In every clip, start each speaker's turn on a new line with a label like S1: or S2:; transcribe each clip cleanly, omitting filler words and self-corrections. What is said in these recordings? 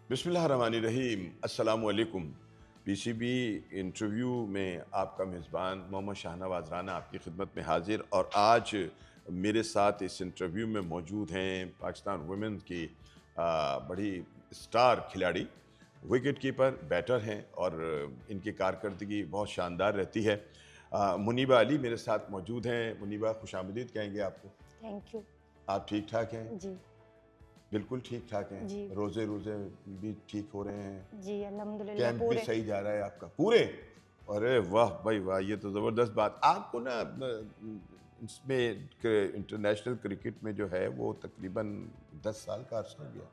S1: बिस्मिल्लाहिर्रहमानिर्रहीम। अस्सलामु अलैकुम। पीसीबी इंटरव्यू में आपका मेज़बान मोहम्मद शाहनवाज़ राना आपकी खिदमत में हाज़िर। और आज मेरे साथ इस इंटरव्यू में मौजूद हैं पाकिस्तान वुमेन्स की बड़ी स्टार खिलाड़ी, विकेट कीपर, बैटर हैं और इनकी कारकर्दगी बहुत शानदार रहती है। मुनीबा अली मेरे साथ मौजूद हैं। मुनीबा, खुशामदीद कहेंगे आपको।
S2: Thank you.
S1: आप ठीक ठाक हैं?
S2: जी।
S1: बिल्कुल ठीक ठाक हैं।
S2: जी।
S1: रोज़े रोज़े भी ठीक हो रहे हैं?
S2: जी, अल्हम्दुलिल्लाह
S1: कैंप भी
S2: पूरे।
S1: सही जा रहा है आपका? पूरे? अरे वाह भाई वाह, ये तो ज़बरदस्त बात। आपको ना इसमें इंटरनेशनल क्रिकेट में जो है वो तकरीबन 10 साल का अर्सा हो गया,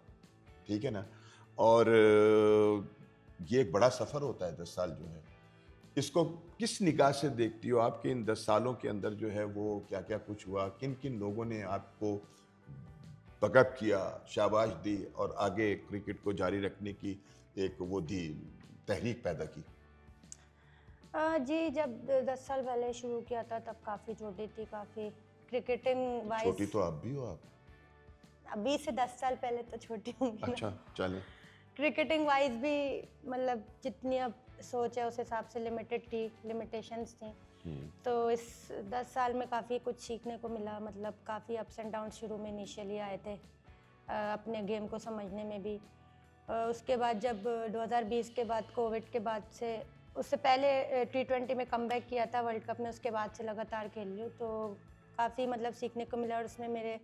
S1: ठीक है ना? और ये एक बड़ा सफ़र होता है 10 साल जो है। इसको किस निगाह से देखती हो आप कि इन 10 सालों के अंदर जो है वो क्या-क्या कुछ हुआ? किन-किन लोगों ने आपको बकअप किया, शाबाश दी और आगे क्रिकेट को जारी रखने की एक वो दी, तहरीक पैदा की?
S2: जी, जब 10 साल पहले शुरू किया था तब काफ़ी छोटी थी, काफ़ी क्रिकेटिंग वाइज़।
S1: छोटी तो आप भी हो आप।
S2: अभी से 10 साल पहले तो छोटी होंगी ना।
S1: अच्छा, चलें।
S2: क्रिकेटिंग वाइज़ भी मतलब जितनी अब सोच है उस हिसाब से लिमिटेड थी, लिमिटेशंस थी।
S1: हुँ,
S2: तो इस 10 साल में काफ़ी कुछ सीखने को मिला, मतलब काफ़ी अप्स एंड डाउन शुरू में इनिशियली आए थे, अपने गेम को समझने में भी। उसके बाद जब 2020 के बाद कोविड के बाद से, उससे पहले T20 में कमबैक किया था वर्ल्ड कप में, उसके बाद से लगातार खेल रही हूँ। तो काफ़ी मतलब सीखने को मिला और उसमें मेरे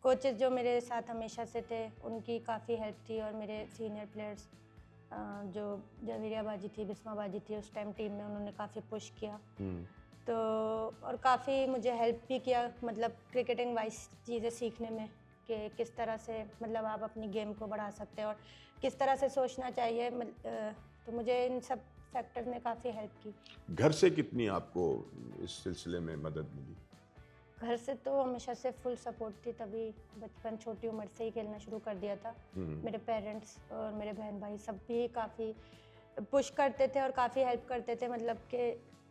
S2: कोचेज़ जो मेरे साथ हमेशा से थे उनकी काफ़ी हेल्प थी और मेरे सीनियर प्लेयर्स जो जवेरिया बाजी थी, बिस्मा बाजी थी, उस टाइम टीम में उन्होंने काफ़ी पुश किया।
S1: हुँ।
S2: तो और काफ़ी मुझे हेल्प भी किया, मतलब क्रिकेटिंग वाइज चीज़ें सीखने में कि किस तरह से मतलब आप अपनी गेम को बढ़ा सकते हैं और किस तरह से सोचना चाहिए। तो मुझे इन सब फैक्टर ने काफ़ी हेल्प की।
S1: घर से कितनी आपको इस सिलसिले में मदद मिली?
S2: घर से तो हमेशा से फुल सपोर्ट थी, तभी बचपन छोटी उम्र से ही खेलना शुरू कर दिया था।
S1: हुँ।
S2: मेरे पेरेंट्स और मेरे बहन भाई सब भी काफ़ी पुश करते थे और काफ़ी हेल्प करते थे, मतलब कि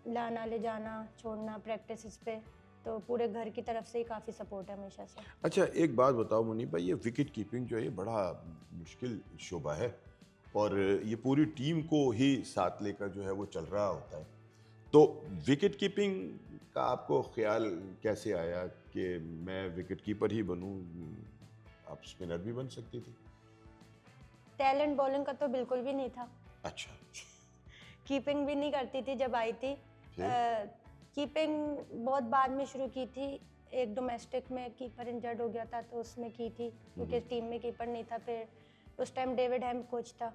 S2: लाना ले जाना छोड़ना प्रैक्टिसेस पे। तो पूरे घर की तरफ से ही काफ़ी सपोर्ट है हमेशा से।
S1: अच्छा, एक बात बताओ मुनीब भाई, ये विकेट कीपिंग जो है ये बड़ा मुश्किल शोबा है और ये पूरी टीम को ही साथ लेकर जो है वो चल रहा होता है। तो विकेट कीपिंग का आपको ख्याल कैसे आया कि मैं विकेट कीपर ही बनूं? आप स्पिनर भी बन सकती थी।
S2: टैलेंट बॉलिंग का तो बिल्कुल भी नहीं था।
S1: अच्छा,
S2: कीपिंग भी नहीं करती थी जब आई थी।
S1: फिर?
S2: कीपिंग बहुत बाद में शुरू की थी। एक डोमेस्टिक में कीपर इंजर्ड हो गया था तो उसमें की थी, क्योंकि टीम में कीपर नहीं था। फिर उस टाइम डेविड हैम कोच था,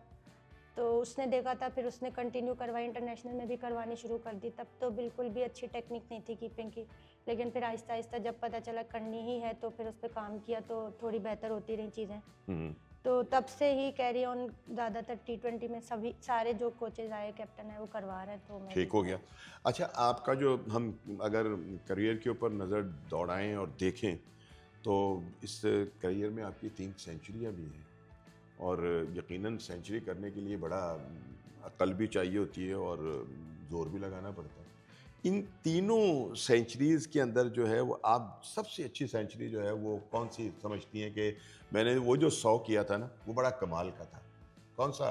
S2: तो उसने देखा था, फिर उसने कंटिन्यू करवाई, इंटरनेशनल में भी करवानी शुरू कर दी। तब तो बिल्कुल भी अच्छी टेक्निक नहीं थी कीपिंग की, लेकिन फिर आहिस्ता आहिस्ता जब पता चला करनी ही है तो फिर उस पर काम किया तो थोड़ी बेहतर होती रही चीज़ें।
S1: हम्म।
S2: तो तब से ही कैरी ऑन ज़्यादातर T20 में सभी सारे जो कोचेज़ आए, कैप्टन है, वो करवा रहे हैं, तो मैं भी
S1: ठीक हो गया। अच्छा, आपका जो हम अगर करियर के ऊपर नज़र दौड़ाएं और देखें तो इस करियर में आपकी 3 सेंचुरियाँ भी हैं और यकीनन सेंचुरी करने के लिए बड़ा अक्ल भी चाहिए होती है और ज़ोर भी लगाना पड़ता है। इन तीनों सेंचुरीज़ के अंदर जो है वो आप सबसे अच्छी सेंचुरी जो है वो कौन-सी समझती हैं कि मैंने वो जो 100 किया था ना, वो बड़ा कमाल का था? कौन-सा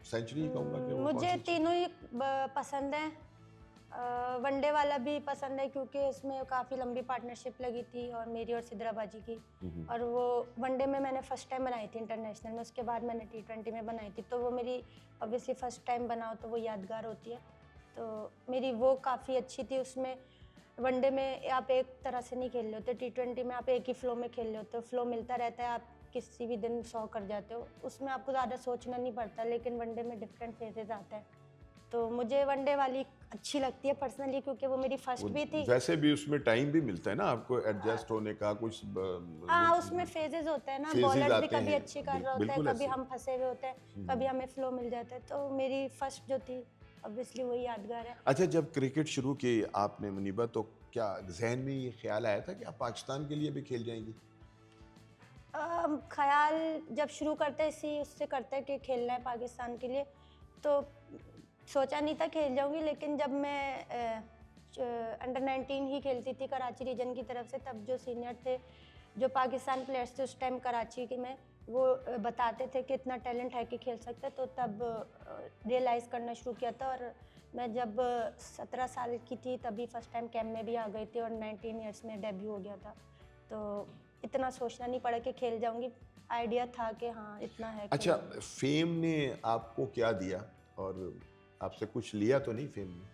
S1: सेंचुरी कहूँगा कि वो
S2: मुझे
S1: कौन-सी अच्छी?
S2: तीनों ही पसंद हैं। वनडे वाला भी पसंद है क्योंकि इसमें काफ़ी लंबी पार्टनरशिप लगी थी और मेरी और सिद्राबाजी की।
S1: हुँ, हुँ।
S2: और वो वनडे में मैंने फर्स्ट टाइम बनाई थी इंटरनेशनल में, उसके बाद मैंने T20 में बनाई थी, तो वो मेरी ऑब्वियसली फर्स्ट टाइम बनाओ तो वो यादगार होती है। तो मेरी वो काफ़ी अच्छी थी। उसमें वनडे में आप एक तरह से नहीं खेल रहे होते, T20 में आप एक ही फ्लो में खेल रहे होते हो, फ्लो मिलता रहता है, आप किसी भी दिन 100 कर जाते हो, उसमें आपको ज़्यादा सोचना नहीं पड़ता। लेकिन वनडे में डिफरेंट फेजेस आते हैं, तो मुझे वनडे वाली अच्छी लगती है पर्सनली, क्योंकि वो मेरी
S1: वो
S2: फर्स्ट भी थी।
S1: वैसे भी उसमें टाइम भी मिलता है ना आपको एडजस्ट होने का, कुछ
S2: हाँ, उसमें फेजेस होते हैं ना,
S1: फेजेज़
S2: बॉलर्स भी
S1: आते
S2: कभी
S1: हैं।
S2: अच्छी कर रहे होते हैं,
S1: बिल्कुल
S2: कभी
S1: ऐसे।
S2: हम फंसे हुए होते हैं, कभी हमें फ्लो मिल जाता है। तो मेरी फर्स्ट जो थी ऑब्वियसली वही यादगार है।
S1: अच्छा, जब क्रिकेट शुरू की आपने मुनीबा, तो क्या ज़हन में ये ख़्याल आया था कि आप पाकिस्तान के लिए भी खेल जाएँगी?
S2: ख्याल जब शुरू करते इसी उससे करते हैं कि खेलना है पाकिस्तान के लिए, तो सोचा नहीं था खेल जाऊंगी। लेकिन जब मैं अंडर 19 ही खेलती थी कराची रीजन की तरफ से, तब जो सीनियर थे जो पाकिस्तान प्लेयर्स थे उस टाइम कराची के में, वो बताते थे कि इतना टैलेंट है कि खेल सकते हैं, तो तब रियलाइज़ करना शुरू किया था। और मैं जब 17 साल की थी तभी फर्स्ट टाइम कैंप में भी आ गई थी और 19 ईयर्स में डेब्यू हो गया था। तो इतना सोचना नहीं पड़ा कि खेल जाऊंगी, आइडिया था कि हाँ इतना है।
S1: अच्छा, फेम ने आपको क्या दिया और आपसे कुछ लिया तो नहीं फेम ने?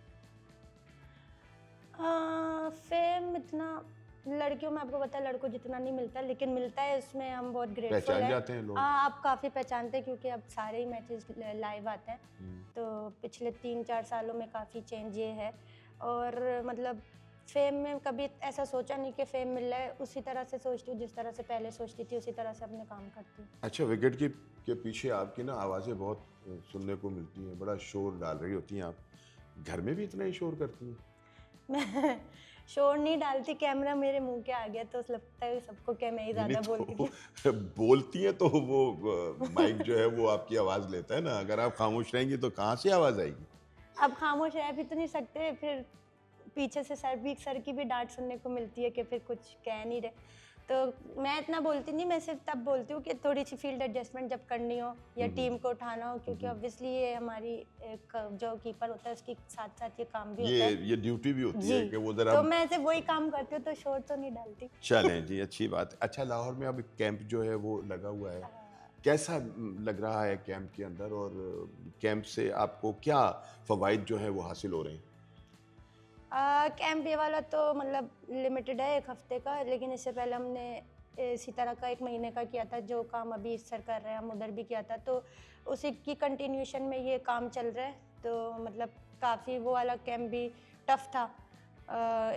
S2: फेम इतना लड़कियों में, आपको पता है लड़कों जितना नहीं मिलता, लेकिन मिलता है, उसमें हम बहुत ग्रेटफुल
S1: पहचान
S2: हैं।
S1: जाते हैं लोग।
S2: हाँ, आप काफ़ी पहचानते हैं क्योंकि अब सारे ही मैचेस लाइव आते हैं। तो पिछले 3-4 सालों में काफ़ी चेंज ये है। और मतलब फेम में कभी ऐसा सोचा नहीं कि फेम मिल रहा है, उसी तरह से सोचती हूँ जिस तरह से पहले सोचती थी, उसी तरह से अपने काम करती हूँ।
S1: अच्छा, विकेट के पीछे आपकी ना आवाज़ें बहुत सुनने को मिलती हैं, बड़ा शोर डाल रही होती हैं आप। घर में भी इतना ही शोर करती हैं?
S2: मैं शोर नहीं डालती, कैमरा मेरे मुंह के आ गया तो लगता है सबको कि मैं ही
S1: नहीं
S2: ज़्यादा बोलती थी।
S1: तो बोलती हैं तो वो माइक जो है वो आपकी आवाज़ लेता है ना। अगर आप खामोश रहेंगी तो कहाँ से आवाज़ आएगी?
S2: अब खामोश रह भी तो नहीं सकते, फिर पीछे से सर की भी डांट सुनने को मिलती है कि फिर कुछ कह नहीं रहे। तो मैं इतना बोलती नहीं, मैं सिर्फ तब बोलती हूँ कि थोड़ी सी फील्ड एडजस्टमेंट जब करनी हो या टीम को उठाना हो, क्योंकि ऑब्वियसली ये हमारी एक जो कीपर होता है उसके साथ साथ ये काम भी होता है।
S1: ये ड्यूटी भी होती
S2: जी,
S1: है कि वो ज़रा।
S2: तो मैं सिर्फ वही काम करती हूँ, तो शोर तो नहीं डालती।
S1: चलें जी, अच्छी बात है। अच्छा, लाहौर में अब कैंप जो है वो लगा हुआ है, कैसा लग रहा है कैंप के अंदर, और कैंप से आपको क्या फ़वाइद जो है वो हासिल हो रहे हैं?
S2: कैंप ये वाला तो मतलब लिमिटेड है 1 हफ्ते का, लेकिन इससे पहले हमने इसी तरह का 1 महीने का किया था। जो काम अभी इस सर कर रहे हैं हम उधर भी किया था, तो उसी की कंटिन्यूशन में ये काम चल रहा है। तो मतलब काफ़ी वो वाला कैंप भी टफ था।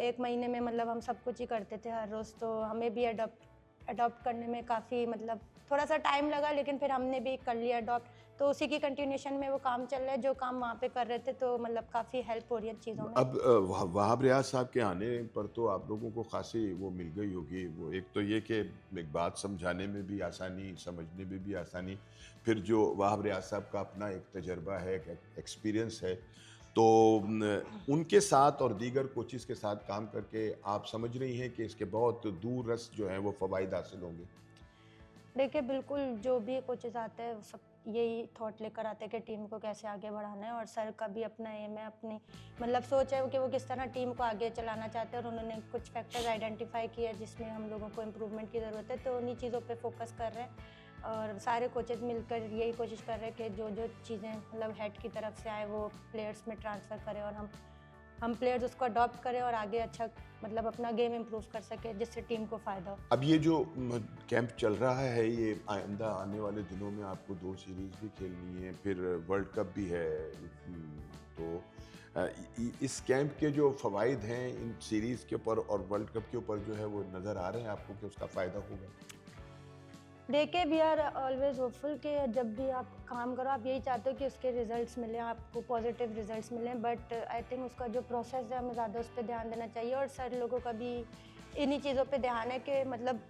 S2: 1 महीने में मतलब हम सब कुछ ही करते थे हर रोज़, तो हमें भी अडॉप्ट करने में काफ़ी मतलब थोड़ा सा टाइम लगा, लेकिन फिर हमने भी कर लिया अडॉप्ट। तो उसी की कंटिन्यूशन में वो काम चल रहा है जो काम वहाँ पे कर रहे थे, तो मतलब काफ़ी हेल्प हो रही है चीज़ों में।
S1: अब वहाब रियाज साहब के आने पर तो आप लोगों को खासी वो मिल गई होगी। वो एक तो ये कि एक बात समझाने में भी आसानी, समझने में भी आसानी, फिर जो वहाब रियाज साहब का अपना एक तजर्बा है, एक एक्सपीरियंस है, तो उनके साथ और दीगर कोचिज़ के साथ काम करके आप समझ रही हैं कि इसके बहुत दूर रस जो हैं वो फ़वाइद हासिल होंगे?
S2: देखिए बिल्कुल, जो भी कोचेज़ आते हैं वो सब यही थॉट लेकर आते हैं कि टीम को कैसे आगे बढ़ाना है। और सर का भी अपना एम है, अपनी मतलब सोच है कि वो किस तरह टीम को आगे चलाना चाहते हैं, और उन्होंने कुछ फैक्टर्स आइडेंटिफाई किए हैं जिसमें हम लोगों को इम्प्रूवमेंट की ज़रूरत है, तो उन्हीं चीज़ों पे फोकस कर रहे हैं। और सारे कोचेज़ मिलकर यही कोशिश कर रहे हैं कि जो जो चीज़ें मतलब हेड की तरफ से आए वो प्लेयर्स में ट्रांसफ़र करें, और हम प्लेयर्स उसको अडॉप्ट करें और आगे अच्छा मतलब अपना गेम इम्प्रूव कर सकें, जिससे टीम को फ़ायदा हो।
S1: अब ये जो कैंप चल रहा है, ये आइंदा आने वाले दिनों में आपको 2 सीरीज़ भी खेलनी है, फिर वर्ल्ड कप भी है। तो इस कैंप के जो फ़वाइद हैं इन सीरीज़ के ऊपर और वर्ल्ड कप के ऊपर जो है वो नज़र आ रहे हैं आपको कि उसका फ़ायदा होगा?
S2: देखिए वी आर ऑलवेज होपफुल कि जब भी आप काम करो आप यही चाहते हो कि उसके रिजल्ट्स मिलें, आपको पॉजिटिव रिजल्ट्स मिलें, बट आई थिंक उसका जो प्रोसेस है हमें ज़्यादा उस पर ध्यान देना चाहिए। और सर लोगों का भी इन्हीं चीज़ों पे ध्यान है कि मतलब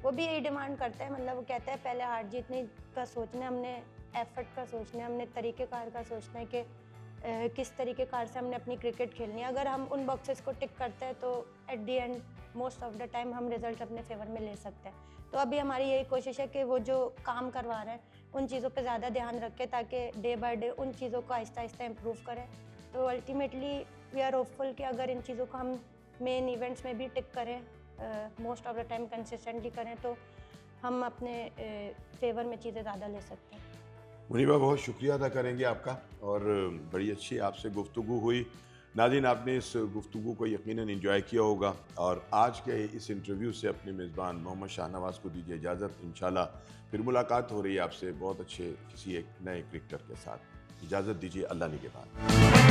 S2: वो भी यही डिमांड करते हैं, मतलब वो कहते हैं पहले हार जीत नहीं का सोचना है, हमने एफर्ट का सोचना है, हमने तरीक़ेकार का सोचना है कि किस तरीक़ेकार से हमने अपनी क्रिकेट खेलनी है। अगर हम उन बॉक्सेस को टिक करते हैं तो at the and most of the time हम रिजल्ट अपने फेवर में ले सकते हैं। तो अभी हमारी यही कोशिश है कि वो जो काम करवा रहे हैं उन चीज़ों पे ज़्यादा ध्यान रखें, ताकि डे बाय डे उन चीज़ों को आहिस्ता आहिस्ता इम्प्रूव करें। तो अल्टीमेटली वी आर होपफुल कि अगर इन चीज़ों को हम मेन इवेंट्स में भी टिक करें, most of the time consistently करें, तो हम अपने फेवर में चीज़ें ज़्यादा ले सकते हैं।
S1: मुनीबा, बहुत शुक्रिया अदा करेंगे आपका, और बड़ी अच्छी आपसे गुफ्तगू हुई। नाज़रीन, आपने इस गुफ्तगू को यकीनन एंजॉय किया होगा, और आज के इस इंटरव्यू से अपने मेज़बान मोहम्मद शाहनवाज़ को दीजिए इजाज़त। इंशाल्लाह फिर मुलाकात हो रही है आपसे बहुत अच्छे किसी एक नए क्रिकेटर के साथ। इजाज़त दीजिए, अल्लाह निगहबान।